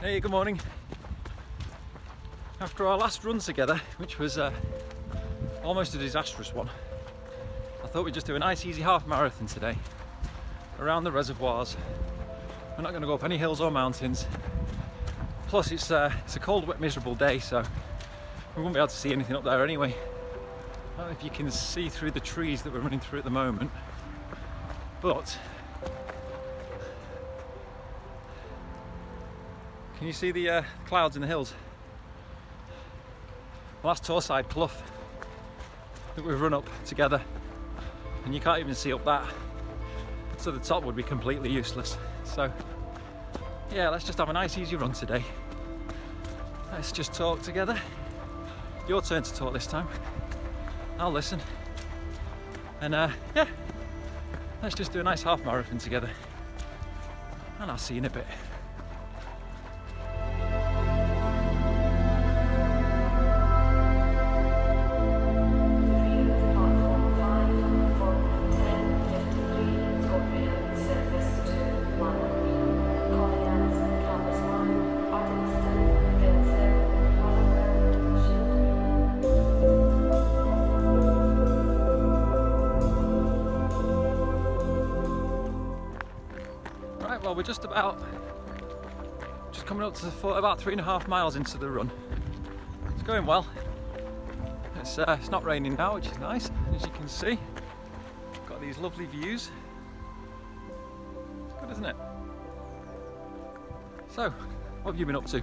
Hey, good morning. After our last run together, which was almost a disastrous one, I thought we'd just do a nice easy half marathon today around the reservoirs. We're not going to go up any hills or mountains. Plus it's a cold, wet, miserable day, so we won't be able to see anything up there anyway. I don't know if you can see through the trees that we're running through at the moment, but can you see the clouds in the hills? Well, that's Torside Clough that we've run up together, and you can't even see up that, so the top would be completely useless. So yeah, let's just have a nice easy run today. Let's just talk together. Your turn to talk this time. I'll listen. And yeah, let's just do a nice half marathon together. And I'll see you in a bit. Well, we're just coming up to about 3.5 miles into the run. It's going well. It's not raining now, which is nice, as you can see. Got these lovely views. It's good, isn't it? So, what have you been up to?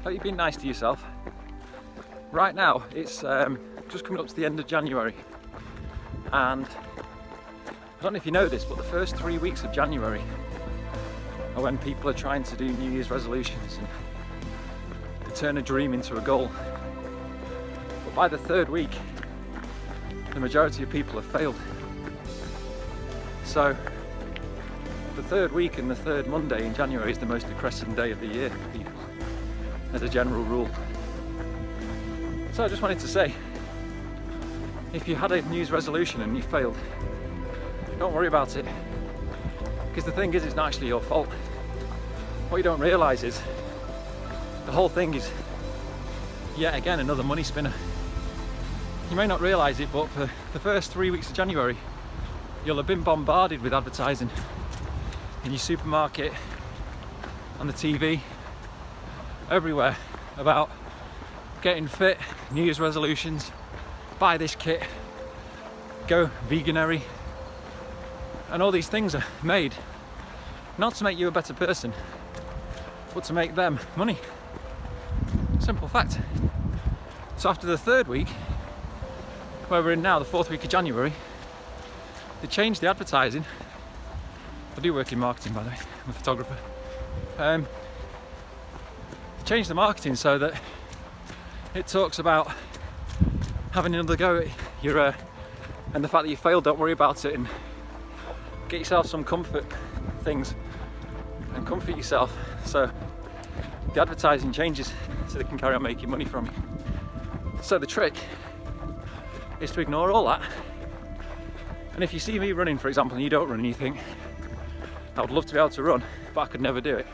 Hope you've been nice to yourself. Right now, it's just coming up to the end of January, and I don't know if you know this, but the first 3 weeks of January are when people are trying to do New Year's resolutions and to turn a dream into a goal. But by the third week, the majority of people have failed. So the third week and the third Monday in January is the most depressing day of the year for people, as a general rule. So I just wanted to say, if you had a New Year's resolution and you failed, don't worry about it. Because the thing is, it's not actually your fault. What you don't realise is the whole thing is yet again another money spinner. You may not realise it, but for the first 3 weeks of January, you'll have been bombarded with advertising in your supermarket, on the TV, everywhere about getting fit, New Year's resolutions, buy this kit, go veganary. And all these things are made not to make you a better person, but to make them money. Simple fact. So after the third week, where we're in now, the fourth week of January, they changed the advertising. I do work in marketing, by the way. I'm a photographer. They changed the marketing so that it talks about having another go at your and the fact that you failed, don't worry about it, and get yourself some comfort things and comfort yourself. So the advertising changes so they can carry on making money from you. So the trick is to ignore all that. And if you see me running, for example, and you don't run and you think, I would love to be able to run, but I could never do it,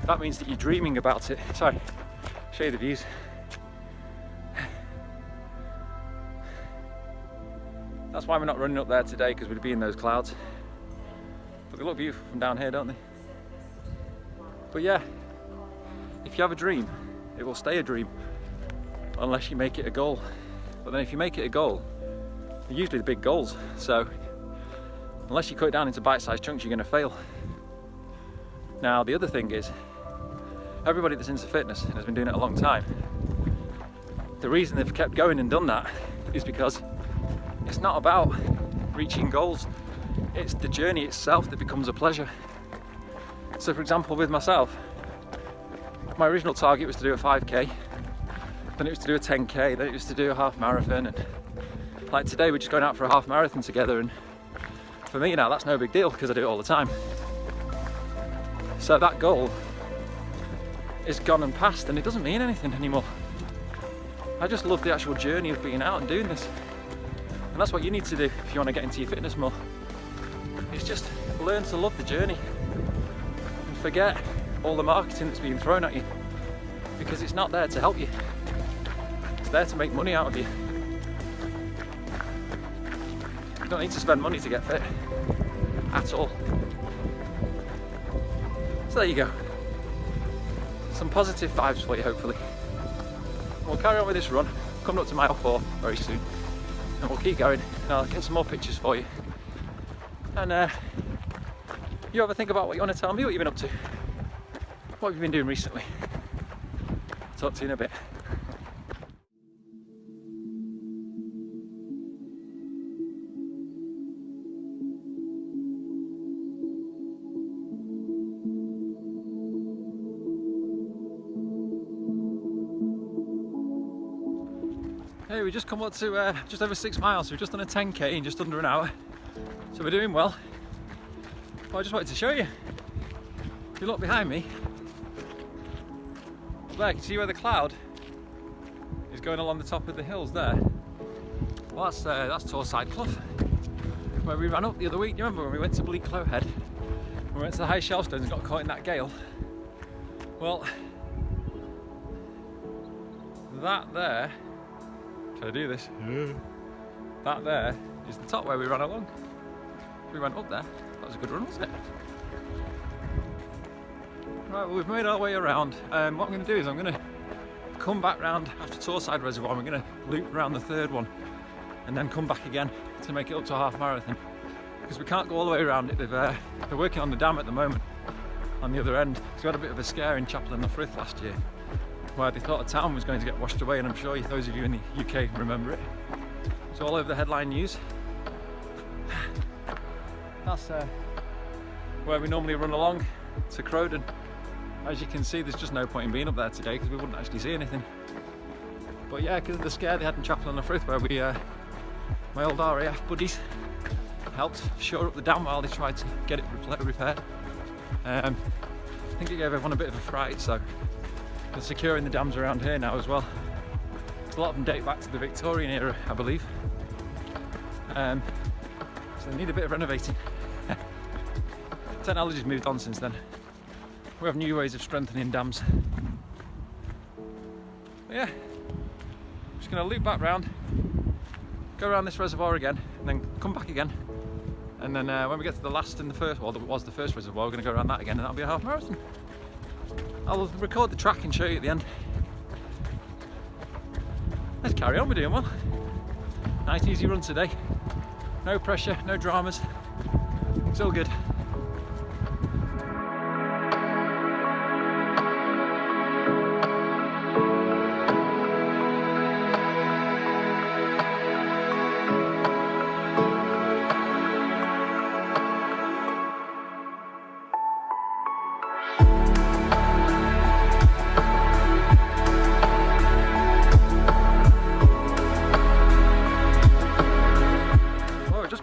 that means that you're dreaming about it. Sorry, show you the views. That's why we're not running up there today, because we'd be in those clouds. But they look beautiful from down here, don't they? But yeah, if you have a dream, it will stay a dream unless you make it a goal. But then if you make it a goal, they're usually the big goals. So unless you cut it down into bite-sized chunks, you're going to fail. Now the other thing is, everybody that's into fitness and has been doing it a long time, the reason they've kept going and done that is because it's not about reaching goals, it's the journey itself that becomes a pleasure. So for example, with myself, my original target was to do a 5k, then it was to do a 10k, then it was to do a half marathon, and like today we're just going out for a half marathon together, and for me now that's no big deal because I do it all the time. So that goal is gone and past, and it doesn't mean anything anymore. I just love the actual journey of being out and doing this. And that's what you need to do if you want to get into your fitness more. It's just learn to love the journey and forget all the marketing that's being thrown at you, because it's not there to help you. It's there to make money out of you. You don't need to spend money to get fit at all. So there you go. Some positive vibes for you, hopefully. We'll carry on with this run, coming up to mile 4 very soon, and we'll keep going, and I'll get some more pictures for you. And you ever think about what you want to tell me, what you've been up to? What have you been doing recently? Talk to you in a bit. Hey, we just come up to just over 6 miles, so we've just done a 10k in just under an hour, so we're doing well. Well, I just wanted to show you. If you look behind me, there, you can see where the cloud is going along the top of the hills there. Well, that's Torside Clough, where we ran up the other week. Do you remember when we went to Bleaklow Head? We went to the High Shelfstones and got caught in that gale. Well, that there, can I do this? Yeah. That there is the top where we ran along. We went up there. That was a good run, wasn't it? Right, well, we've made our way around. What I'm going to do is I'm going to come back round after Torside Reservoir. I'm going to loop around the third one and then come back again to make it up to a half marathon, because we can't go all the way around it. They're working on the dam at the moment on the other end. So we had a bit of a scare in Chapel in the Frith last year, where they thought a town was going to get washed away, and I'm sure those of you in the UK remember it. It's all over the headline news. That's where we normally run along to Crowden. As you can see, there's just no point in being up there today because we wouldn't actually see anything. But yeah, because of the scare they had in Chapel in the Frith, where we, my old RAF buddies helped shore up the dam while they tried to get it repaired. I think it gave everyone a bit of a fright, so they're securing the dams around here now as well. A lot of them date back to the Victorian era, I believe. So they need a bit of renovating. Technology's moved on since then. We have new ways of strengthening dams. But yeah, I'm just going to loop back round, go around this reservoir again, and then come back again. And then when we get to the last and the first, well, that was the first reservoir, we're going to go around that again, and that'll be a half marathon. I'll record the track and show you at the end. Let's carry on, we're doing well. Nice easy run today. No pressure, no dramas. It's all good.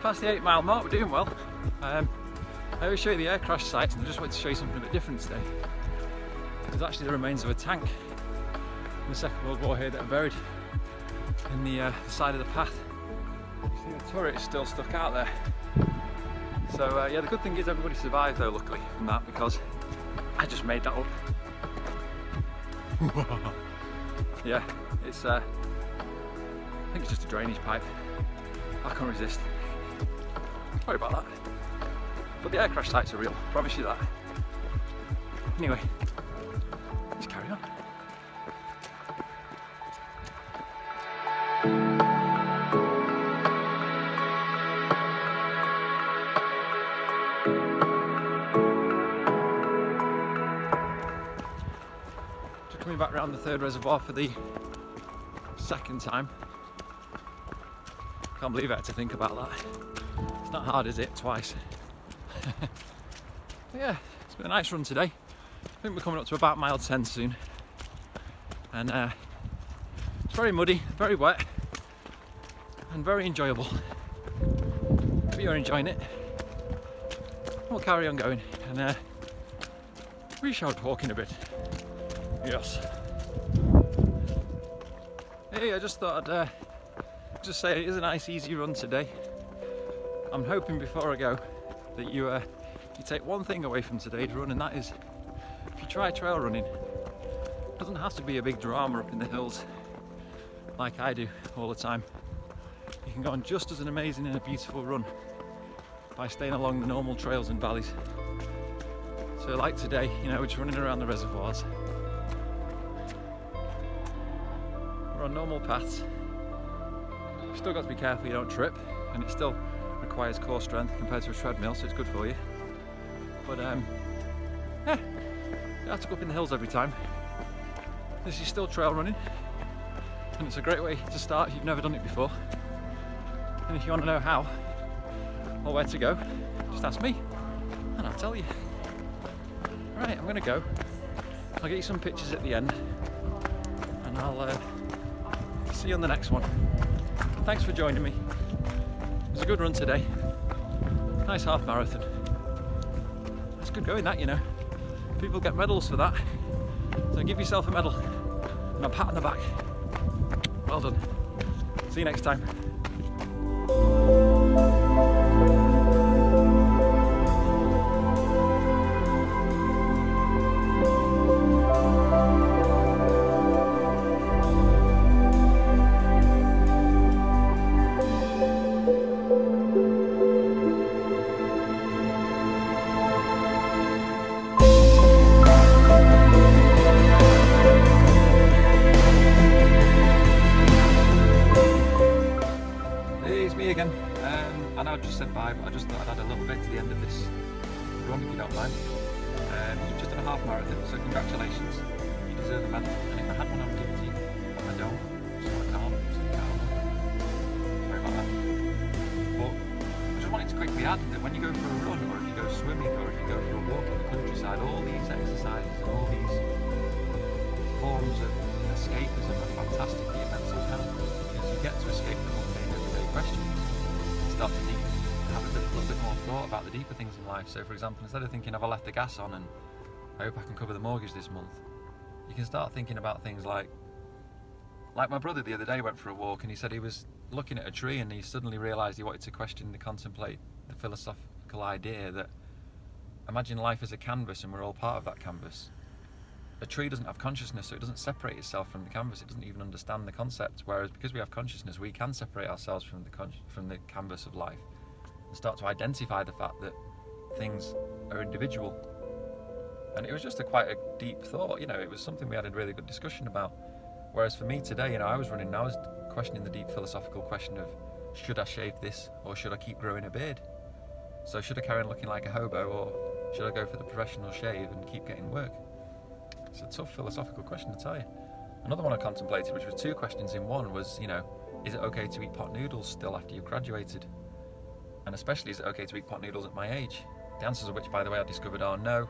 Past the 8 mile mark, we're doing well. I always show you the air crash sites, and I just wanted to show you something a bit different today. There's actually the remains of a tank from the Second World War here that are buried in the side of the path. You see the turret is still stuck out there. So yeah, the good thing is everybody survived though, luckily, from that, because I just made that up. Yeah, it's I think it's just a drainage pipe. I can't resist. Sorry about that. But the air crash sites are real, promise you that. Anyway, let's carry on. Just coming back around the third reservoir for the second time. Can't believe I had to think about that. It's not hard, is it? Twice. Yeah, it's been a nice run today. I think we're coming up to about mile 10 soon. And it's very muddy, very wet, and very enjoyable. Hope you're enjoying it. We'll carry on going, and we shall talk in a bit. Yes. Hey, I just thought I'd just say it is a nice easy run today. I'm hoping before I go that you take one thing away from today's run, and that is if you try trail running, it doesn't have to be a big drama up in the hills like I do all the time. You can go on just as an amazing and a beautiful run by staying along the normal trails and valleys. So like today, we're just running around the reservoirs. We're on normal paths. You've still got to be careful you don't trip, and it still requires core strength compared to a treadmill, so it's good for you. But you have to go up in the hills every time. This is still trail running, and it's a great way to start if you've never done it before. And if you want to know how or where to go, just ask me and I'll tell you. Right, I'm going to go. I'll get you some pictures at the end, and I'll see you on the next one. And thanks for joining me. It was a good run today. Nice half marathon. That's good going, that, People get medals for that. So give yourself a medal and a pat on the back. Well done. See you next time. Again, I know I just said bye, but I just thought I'd add a little bit to the end of this run, if you don't mind. You've just done a half marathon, so congratulations. You deserve a medal, and if I had one, I would give it to you. I don't, so I can't. Sorry about that. But I just wanted to quickly add that when you go for a run, or if you go swimming, or if you go for a walk in the countryside, all these exercises and all these forms of escapism are fantastic for your mental health, because you get to escape the mundane everyday questions. Start to have a little bit more thought about the deeper things in life. So for example, instead of thinking, have I left the gas on and I hope I can cover the mortgage this month, you can start thinking about things like my brother the other day went for a walk, and he said he was looking at a tree and he suddenly realised he wanted to contemplate the philosophical idea that imagine life as a canvas and we're all part of that canvas. A tree doesn't have consciousness, so it doesn't separate itself from the canvas. It doesn't even understand the concept. Whereas because we have consciousness, we can separate ourselves from the canvas of life and start to identify the fact that things are individual. And it was just quite a deep thought. It was something we had a really good discussion about. Whereas for me today, I was running and I was questioning the deep philosophical question of, should I shave this or should I keep growing a beard? So should I carry on looking like a hobo, or should I go for the professional shave and keep getting work? It's a tough philosophical question to tell you. Another one I contemplated, which was two questions in one, was, is it okay to eat pot noodles still after you've graduated? And especially, is it okay to eat pot noodles at my age? The answers of which, by the way, I discovered are no,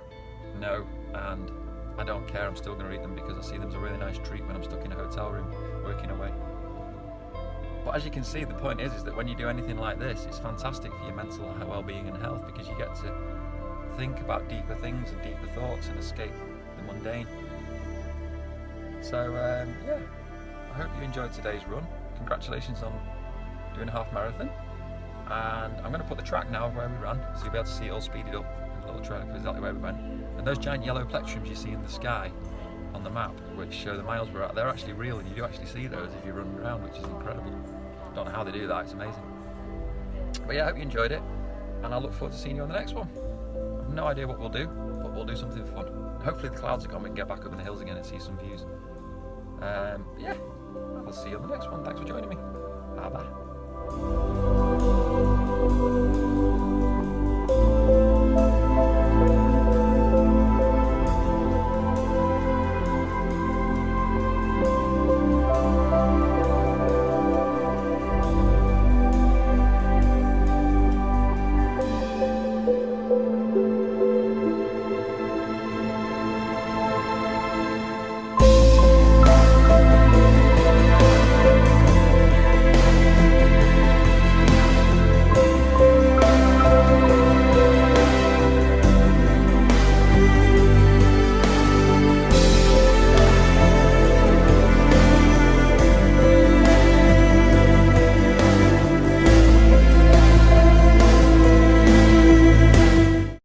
and I don't care, I'm still going to eat them because I see them as a really nice treat when I'm stuck in a hotel room working away. But as you can see, the point is that when you do anything like this, it's fantastic for your mental well-being and health, because you get to think about deeper things and deeper thoughts and escape the mundane. So I hope you enjoyed today's run. Congratulations on doing a half marathon. And I'm going to put the track now of where we ran, so you'll be able to see it all speeded up in a little track of exactly where we went. And those giant yellow plectrums you see in the sky on the map, which show the miles we're at, they're actually real, and you do actually see those if you run around, which is incredible. Don't know how they do that, it's amazing. But yeah, I hope you enjoyed it, and I look forward to seeing you on the next one. I have no idea what we'll do, but we'll do something fun. Hopefully the clouds are gone, we can get back up in the hills again and see some views. Yeah, I'll see you on the next one. Thanks for joining me. Bye bye.